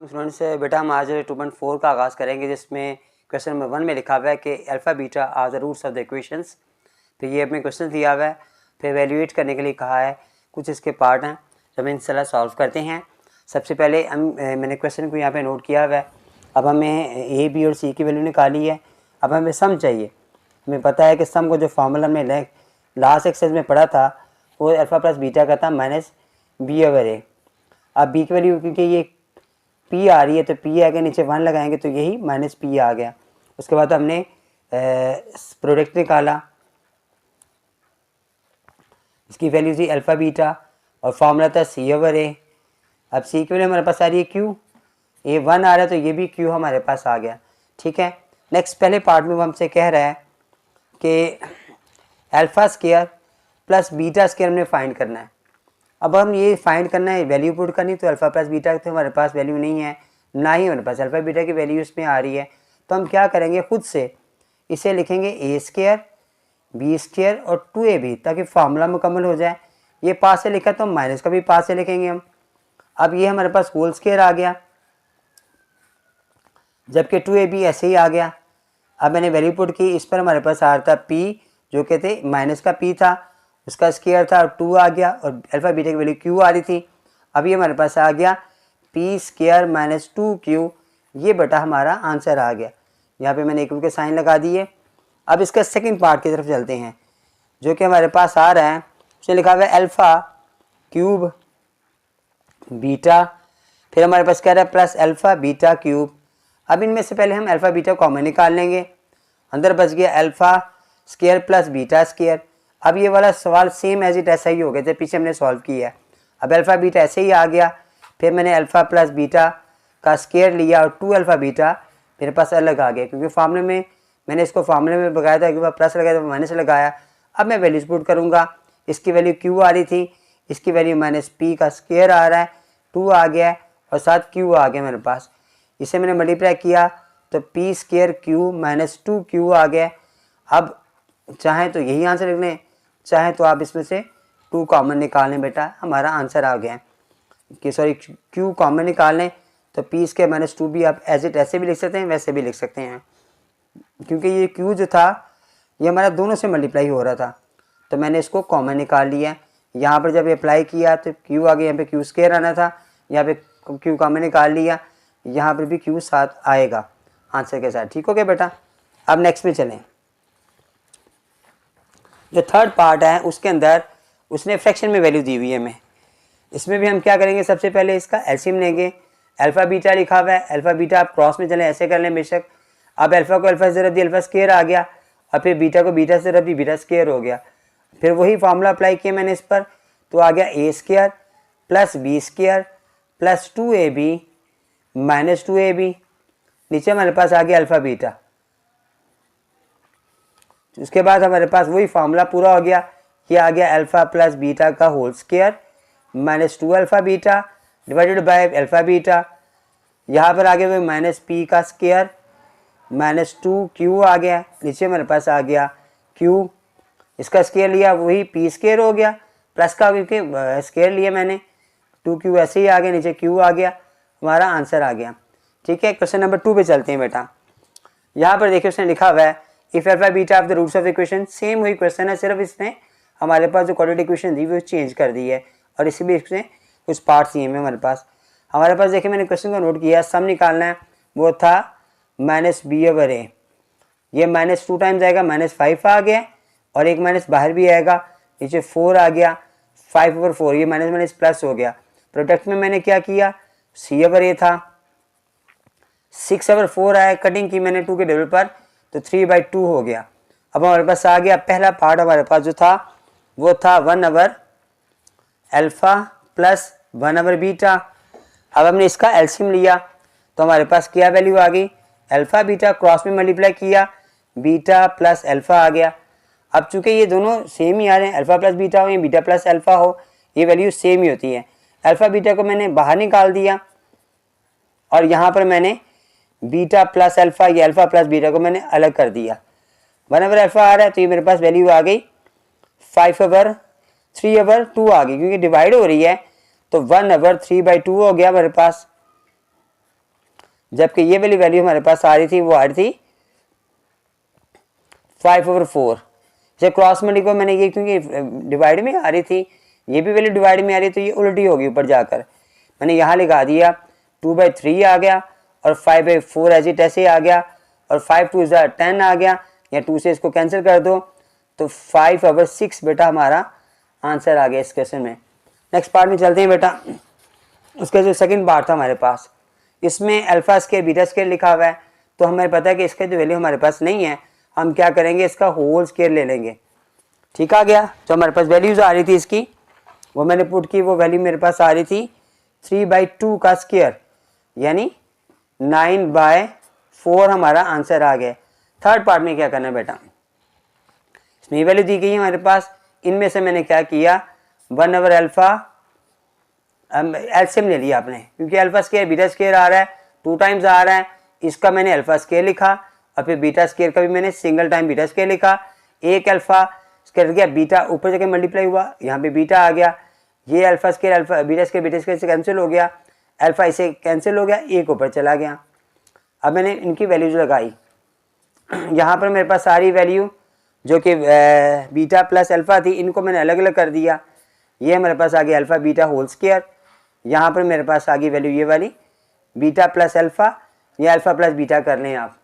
Students बेटा हम आज 2.4 का आगाज़ करेंगे, जिसमें क्वेश्चन नंबर 1 में लिखा हुआ है कि alpha beta are the roots of the equations. तो ये अपने क्वेश्चन दिया हुआ है, फिर एवेल्यूएट करने के लिए कहा है, कुछ इसके पार्ट हैं जब हम इंशाल्लाह सॉल्व करते हैं। सबसे पहले मैंने क्वेश्चन को यहाँ पे नोट किया हुआ है। अब हमें ए बी और सी की वैल्यू निकाली है। अब हमें सम चाहिए। हमें पता है कि सम को जो फार्मूला हमने लास्ट एक्सरसाइज में पढ़ा था वो अल्फ़ा प्लस बीटा का था माइनस बी ओवर ए। अब बी की वैल्यू क्योंकि ये पी आ रही है तो पी आगे नीचे 1 लगाएंगे तो यही माइनस पी आ गया। उसके बाद हमने प्रोडक्ट निकाला, इसकी वैल्यू थी अल्फ़ा बीटा और फार्मूला था सी ओवर ए। अब सी की वैल्यू हमारे पास आ रही है क्यू, ये 1 आ रहा है तो ये भी क्यू हमारे पास आ गया। ठीक है, नेक्स्ट पहले पार्ट में वो हमसे कह रहा है कि alpha square plus beta square हमने फाइंड करना है। अब हम ये फाइंड करना है, वैल्यू पुट करनी, तो अल्फ़ा प्लस बीटा तो हमारे पास वैल्यू नहीं है, ना ही हमारे पास अल्फ़ा बीटा की वैल्यू इसमें आ रही है। तो हम क्या करेंगे, खुद से इसे लिखेंगे ए स्क्वायर बी स्क्वायर और 2ab ताकि फार्मूला मुकम्मल हो जाए। ये पास से लिखा तो हम माइनस का भी पास से लिखेंगे हम। अब ये हमारे पास होल स्क्वायर आ गया, जबकि 2ab ऐसे ही आ गया। अब मैंने वैल्यू पुट की, इस पर हमारे पास आ रहा था पी, जो कि थे माइनस का पी था, उसका स्क्वायर था और 2 आ गया, और अल्फ़ा बीटा की वैल्यू क्यू आ रही थी। अब ये हमारे पास आ गया पी स्क्वायर माइनस 2q, ये बटा हमारा आंसर आ गया। यहाँ पे मैंने इक्वल के साइन लगा दिए। अब इसका सेकंड पार्ट की तरफ चलते हैं, जो कि हमारे पास आ रहा है, उसमें लिखा हुआ है अल्फ़ा क्यूब बीटा, फिर हमारे पास कह रहा है प्लस अल्फ़ा बीटा क्यूब। अब इनमें से पहले हम अल्फ़ा बीटा कॉमन निकाल लेंगे, अंदर बच गया alpha square plus beta square. अब ये वाला सवाल सेम एज इट ऐसा ही हो गया जब पीछे हमने सॉल्व किया है। अब अल्फ़ा बीटा ऐसे ही आ गया, फिर मैंने अल्फ़ा प्लस बीटा का स्क्वायर लिया और 2 अल्फ़ा बीटा मेरे पास अलग आ गया, क्योंकि फार्मूले में मैंने इसको फार्मूले में लगाया था, एक बार प्लस लगाया था माइनस लगाया। अब मैं वैल्यूज पुट करूँगा, इसकी वैल्यू क्यू आ रही थी, इसकी वैल्यू माइनस पी का स्क्वायर आ रहा है, 2 आ गया है और साथ क्यू आ गया मेरे पास। इसे मैंने मल्टीप्लाई किया तो P square Q minus 2q आ गया। अब चाहे तो यही आंसर लिख लें, चाहे तो आप इसमें से 2 कॉमन निकाल लें, बेटा हमारा आंसर आ गया कि सॉरी q कॉमन निकाल लें तो पी स्क्वायर माइनस 2 भी आप एज इट ऐसे भी लिख सकते हैं, वैसे भी लिख सकते हैं, क्योंकि ये q जो था ये हमारा दोनों से मल्टीप्लाई हो रहा था, तो मैंने इसको कॉमन निकाल लिया। यहाँ पर जब अप्लाई किया तो q आ गया, यहाँ पे q स्क्वायर आना था, यहाँ पे q कॉमन निकाल लिया, यहाँ पर भी q साथ आएगा आंसर के साथ। ठीक हो गया बेटा। अब नेक्स्ट में चलें, जो थर्ड पार्ट है उसके अंदर उसने फ्रैक्शन में वैल्यू दी हुई है हमें। इसमें भी हम क्या करेंगे, सबसे पहले इसका एलसीएम लेंगे। अल्फ़ा बीटा लिखा हुआ है, अल्फ़ा बीटा आप क्रॉस में चलें ऐसे कर लें बेशक। अब अल्फ़ा को अल्फ़ा से रख दिया, अल्फ़ा स्क्वायर आ गया, और फिर बीटा को बीटा से रख दी, बीटा स्क्वायर हो गया। फिर वही फार्मूला अप्लाई किया मैंने इस पर, तो आ गया A square plus B square plus 2ab minus 2ab। नीचे हमारे पास आ गया अल्फ़ा बीटा। उसके बाद हमारे पास वही फार्मूला पूरा हो गया, ये आ गया अल्फ़ा प्लस बीटा का whole square minus 2 alpha beta divided by alpha beta. यहाँ पर आ गया वही माइनस पी का स्क्वायर माइनस 2q आ गया। नीचे हमारे पास आ गया q, इसका स्क्वायर लिया वही पी स्क्वायर हो गया, प्लस का क्योंकि स्क्वायर लिया मैंने, 2q ऐसे ही आ गया, नीचे q आ गया, हमारा आंसर आ गया। ठीक है, क्वेश्चन नंबर 2 पे चलते हैं बेटा। यहाँ पर देखिए उसने लिखा हुआ है if alpha beta of the roots of equation. Same वही क्वेश्चन है, सिर्फ इसने हमारे पास जो क्वाड्रेटिक इक्वेशन दी वो चेंज कर दी है, और इसी भी इसमें कुछ पार्ट्स दिए हैं हमारे पास। देखिए मैंने क्वेश्चन को नोट किया, सम निकालना है, वो था माइनस बी ओवर ए। ये माइनस 2 टाइम्स आएगा, -5 आ गया, और एक माइनस बाहर भी आएगा, नीचे 4 आ गया, 5 ओवर 4, ये माइनस माइनस प्लस हो गया। प्रोडक्ट में मैंने क्या किया, सी ओवर ए था, 6 ओवर 4 आया, कटिंग की मैंने 2 के टेबल पर तो 3/2 हो गया। अब हमारे पास आ गया पहला पार्ट, हमारे पास जो था वो था 1 over alpha plus 1 over beta. अब हमने इसका एलसीएम लिया तो हमारे पास क्या वैल्यू आ गई, अल्फ़ा बीटा क्रॉस में मल्टीप्लाई किया, बीटा प्लस अल्फ़ा आ गया। अब चूंकि ये दोनों सेम ही आ रहे हैं, अल्फ़ा प्लस बीटा हो या बीटा प्लस अल्फ़ा हो, ये वैल्यू सेम ही होती है। अल्फ़ा बीटा को मैंने बाहर निकाल दिया, और यहाँ पर मैंने बीटा प्लस अल्फ़ा या अल्फ़ा प्लस बीटा को मैंने अलग कर दिया। 1 ओवर अल्फ़ा आ रहा है तो ये मेरे पास वैल्यू आ गई 5 ओवर 3 ओवर 2 आ गई, क्योंकि डिवाइड हो रही है तो 1 ओवर 3/2 हो गया मेरे पास। जबकि ये वाली वैल्यू हमारे पास आ रही थी, वो आ रही थी 5/4। जब क्रॉस मल्टी को मैंने ये क्योंकि डिवाइड में आ रही थी, ये भी वैल्यू डिवाइड में आ रही है, तो ये उल्टी होगी ऊपर जाकर। मैंने यहाँ लिखा दिया 2/3 आ गया और 5/4 एज इट ऐसे आ गया और 5 2 10 आ गया, या 2 से इसको कैंसिल कर दो तो 5/6 बेटा हमारा आंसर आ गया इस क्वेश्चन में। नेक्स्ट पार्ट में चलते हैं बेटा। उसका जो सेकंड पार्ट था हमारे पास, इसमें अल्फा स्केयर बीटा स्केयर लिखा हुआ है, तो हमें पता है कि इसका जो वैल्यू हमारे पास नहीं है, हम क्या करेंगे, इसका होल स्केयर ले लेंगे। ठीक आ गया। जो हमारे पास वैल्यूज आ रही थी इसकी, वो मैंने पुट की, वो वैल्यू मेरे पास आ रही थी 3/2 का स्केयर, यानी 9/4 हमारा आंसर आ गया। थर्ड पार्ट में क्या करना है बेटा, इसमें वैल्यू दी गई है हमारे पास, इनमें से मैंने क्या किया, 1/अल्फा एलसीएम ले लिया आपने, क्योंकि अल्फा स्केयर बीटा स्केयर आ रहा है, 2 टाइम्स आ रहा है, इसका मैंने अल्फा स्केयर लिखा और फिर बीटा स्केयर का भी मैंने सिंगल टाइम बीटा स्केयर लिखा। एक अल्फा स्केयर गया, बीटा ऊपर जगह मल्टीप्लाई हुआ, यहाँ पे बीटा आ गया, ये alpha square alpha beta square से कैंसिल हो गया, अल्फा इसे कैंसिल हो गया, एक ऊपर चला गया। अब मैंने इनकी वैल्यूज लगाई, यहाँ पर मेरे पास सारी वैल्यू जो कि बीटा प्लस अल्फा थी, इनको मैंने अलग अलग कर दिया। ये हमारे पास आ गया अल्फा बीटा होल स्केयर, यहाँ पर मेरे पास आ गई वैल्यू ये वाली बीटा प्लस अल्फा, या अल्फा प्लस बीटा कर लें आप।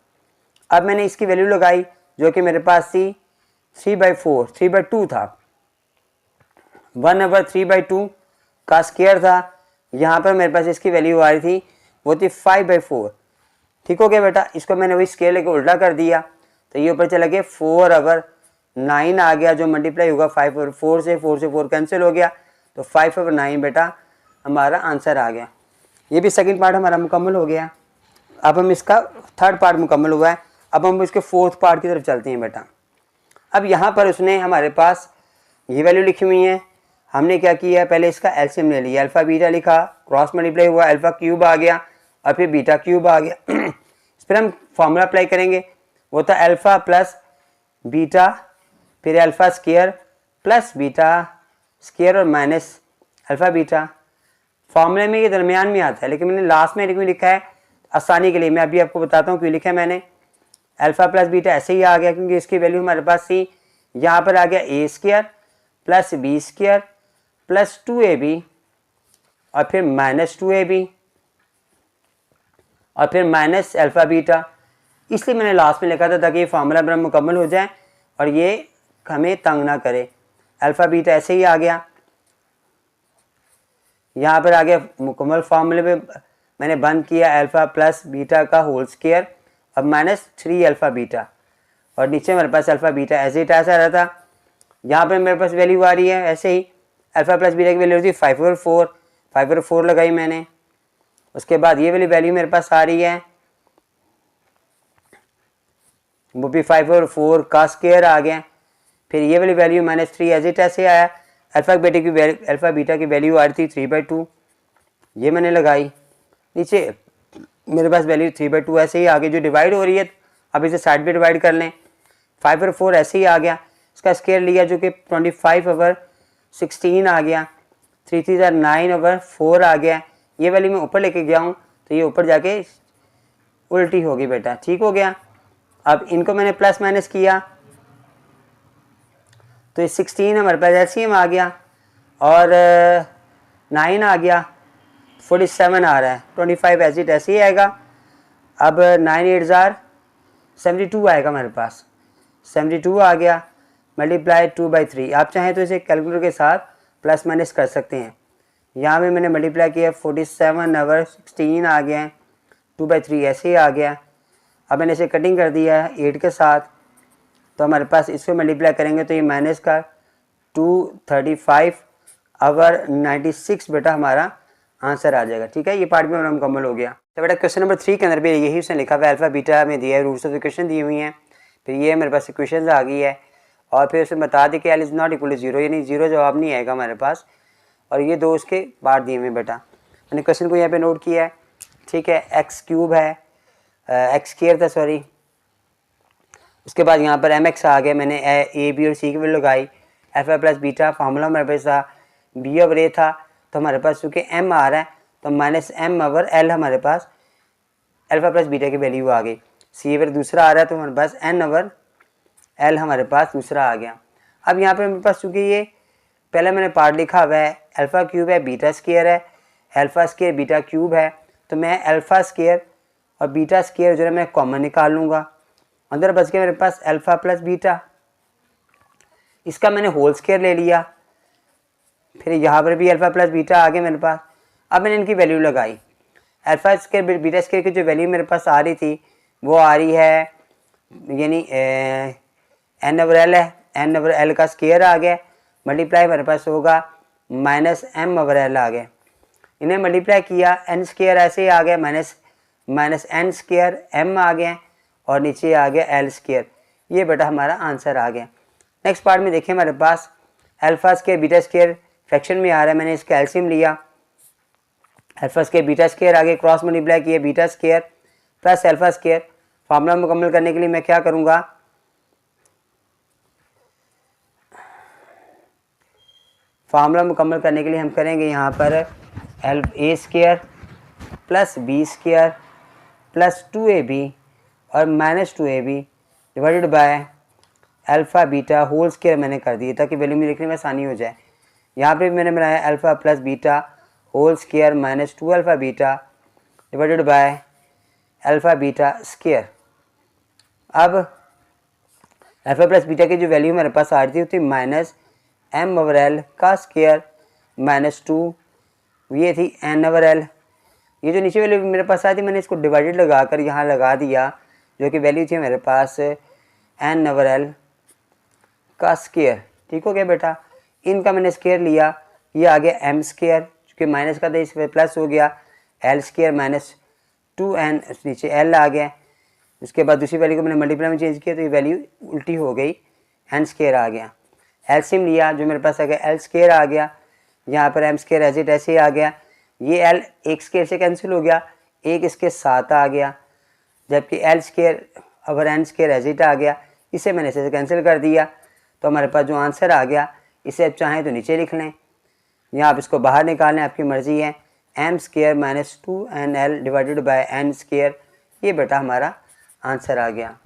अब मैंने इसकी वैल्यू लगाई जो कि मेरे पास थी 3/2 था, 1/3/2 का स्केयर था। यहाँ पर मेरे पास इसकी वैल्यू आ रही थी, वो थी 5/4। ठीक हो गया बेटा। इसको मैंने वही स्केयर लेकर उल्टा कर दिया, तो ये ऊपर चला गया 4/9 आ गया, जो मल्टीप्लाई होगा 5/4 से, 4 से 4 कैंसिल हो गया, तो 5/9 बेटा हमारा आंसर आ गया। ये भी सेकंड पार्ट हमारा मुकम्मल हो गया। अब हम इसका थर्ड पार्ट मुकम्मल हुआ है, अब हम इसके फोर्थ पार्ट की तरफ चलते हैं बेटा। अब यहाँ पर उसने हमारे पास ये वैल्यू लिखी हुई है, हमने क्या किया, पहले इसका एलसीएम ले लिया, अल्फा बीटा लिखा, क्रॉस मल्टीप्लाई हुआ, अल्फा क्यूब आ गया और फिर बीटा क्यूब आ गया। इस पर हम फॉर्मूला अप्लाई करेंगे, वो था अल्फा प्लस बीटा, फिर alpha square plus beta square और माइनस अल्फा बीटा। फॉर्मूले में ये दरमियान में आता है, लेकिन मैंने लास्ट में क्यों लिखा है, आसानी के लिए मैं अभी आपको बताता हूँ क्यों लिखा है मैंने। अल्फा प्लस बीटा ऐसे ही आ गया क्योंकि इसकी वैल्यू हमारे पास थी, यहाँ पर आ गया A square plus B square plus 2ab और फिर माइनस 2ab और फिर माइनस अल्फा बीटा। इसलिए मैंने लास्ट में लिखा था ताकि ये फार्मूला मेरा मुकम्मल हो जाए और ये हमें तंग ना करे। अल्फा बीटा ऐसे ही आ गया, यहाँ पर आ गया मुकम्मल फार्मूले में मैंने बंद किया अल्फा प्लस बीटा का होल स्केयर अब माइनस 3 अल्फा बीटा, और नीचे मेरे पास अल्फा बीटा ऐसे ही ऐसा रहा था। यहाँ पर मेरे पास वैल्यू आ रही है ऐसे ही, अल्फा प्लस बीटा की वैल्यू थी 5/4 लगाई मैंने। उसके बाद ये वाली वैल्यू मेरे पास आ रही है, वो भी 5/4 का स्केयर आ गया। फिर ये वाली वैल्यू -3 एज इट ऐसे आया। अल्फा बीटा की वैल्यू आ रही थी 3/2, ये मैंने लगाई। नीचे मेरे पास वैल्यू 3/2 ऐसे ही आ गई जो डिवाइड हो रही है। अब इसे साइड पे डिवाइड कर लें, 5/4 ऐसे ही आ गया। इसका स्केयर लिया जो कि 25/16 आ गया, 3 3 9/4 आ गया। ये वाली मैं ऊपर लेके गया हूँ तो ये ऊपर जाके उल्टी होगी बेटा, ठीक हो गया। अब इनको मैंने प्लस माइनस किया तो ये 16 हमारे पास एलसीएम आ गया और 9 आ गया, 47 आ रहा है, 25 एज इट ऐसे ही आएगा। अब 9 8 72 आएगा हमारे पास, 72 आ गया मल्टीप्लाई 2/3। आप चाहें तो इसे कैलकुलेटर के साथ प्लस माइनस कर सकते हैं। यहाँ पे मैंने मल्टीप्लाई किया 47/16 आ गया, 2/3 ऐसे ही आ गया। अब मैंने इसे कटिंग कर दिया है 8 के साथ, तो हमारे पास इसको मल्टीप्लाई करेंगे तो ये माइनस का 235/96 बेटा हमारा आंसर आ जाएगा। ठीक है, ये पार्ट में हमारा मुकम्मल हो गया। तो बेटा क्वेश्चन नंबर 3 के अंदर भी यही उसने लिखा हुआ है, अल्फा बीटा में दिया है, रूट्स ऑफ इक्वेशन दी हुई हैं। फिर ये मेरे पास इक्वेशन आ गई है और फिर उसने बता दी कि L is not equal to 0, यानी 0 जवाब नहीं आएगा हमारे पास। और ये दो उसके बाहर दिए हुए बेटा, मैंने क्वेश्चन को यहाँ पे नोट किया है। ठीक है, एक्स क्यूब है, एक्स स्क्वायर था सॉरी। उसके बाद यहाँ पर एम एक्स आ गया, मैंने ए बी और सी की वैल्यू लगाई। अल्फा प्लस बीटा फार्मूला हमारे पास था, बी ओवर ए था, तो हमारे पास चूँकि एम आ रहा है तो -m/l हमारे पास अल्फ़ा प्लस बीटा की वैल्यू आ गई। सी फिर दूसरा आ रहा है तो हमारे पास एन ओवर एल हमारे पास दूसरा आ गया। अब यहाँ पे मेरे पास चूँकि ये पहले मैंने पार्ट लिखा हुआ है अल्फ़ा क्यूब है बीटा स्केयर है, अल्फ़ा स्केयर बीटा क्यूब है, तो मैं अल्फ़ा स्केयर और बीटा स्केयर जो है मैं कॉमन निकाल लूँगा। अंदर बच गया मेरे पास अल्फ़ा प्लस बीटा, इसका मैंने होल स्केयर ले लिया। फिर यहाँ पर भी अल्फ़ा प्लस बीटा आ गया मेरे पास। अब मैंने इनकी वैल्यू लगाई, अल्फ़ा स्केयर बीटा स्केयर की जो वैल्यू मेरे पास आ रही थी वो आ रही है यानी एन ओवर एल है, एन ओवर एल का स्केयर आ गया, मल्टीप्लाई हमारे पास होगा माइनस एम ओवर एल आ गया। इन्हें मल्टीप्लाई किया एन स्केयर ऐसे ही आ गया, माइनस एन स्केयर एम आ गया और नीचे आ गया एल स्केयर। ये बेटा हमारा आंसर आ गया। नेक्स्ट पार्ट में देखिए हमारे पास alpha square beta square fraction में आ रहा है, मैंने इसका एलसीएम लिया, अल्फ़ा स्केयर बीटा स्केयर आगे क्रॉस मल्टीप्लाई किया beta square plus alpha square. Formula मुकम्मल करने के लिए मैं क्या करूँगा, फार्मूला मुकम्मल करने के लिए हम करेंगे यहाँ पर A square plus B square plus 2ab और minus 2ab divided by alpha beta whole square मैंने कर दिया ताकि वैल्यू में लिखने में आसानी हो जाए। यहाँ पे भी मैंने बनाया alpha plus beta whole square minus 2 alpha beta divided by alpha beta square. अब अल्फ़ा प्लस बीटा की जो वैल्यू मेरे पास आ रही थी माइनस एम ओवर एल का स्केयर माइनस 2, ये थी एन ओवर एल। ये जो नीचे वैल्यू मेरे पास आई थी मैंने इसको डिवाइडेड लगा कर यहाँ लगा दिया, जो कि वैल्यू थी मेरे पास एन ओवर एल का स्केयर। ठीक हो गया बेटा, इनका मैंने स्केयर लिया, ये आ गया एम स्केयर, चूँकि माइनस का था इस पर प्लस हो गया, एल स्केयर माइनस 2n नीचे एल आ गया। उसके बाद दूसरी वैल्यू को मैंने मल्टीप्लाई में चेंज किया तो ये वैल्यू उल्टी हो गई, एन स्केयर आ गया। एलसीएम लिया जो मेरे पास आ गया एल स्केयर आ गया, यहाँ पर एम स्केयर एज इट ऐसे ही आ गया, ये एल एक स्केयर से कैंसिल हो गया, एक इसके साथ आ गया, जबकि एल स्केयर और एन स्केयर एज इट आ गया, इसे मैंने इसे कैंसिल कर दिया। तो हमारे पास जो आंसर आ गया इसे आप चाहें तो नीचे लिख लें या आप इसको बाहर निकालें, आपकी मर्ज़ी है। M square minus 2nl divided by N square, ये बेटा हमारा आंसर आ गया।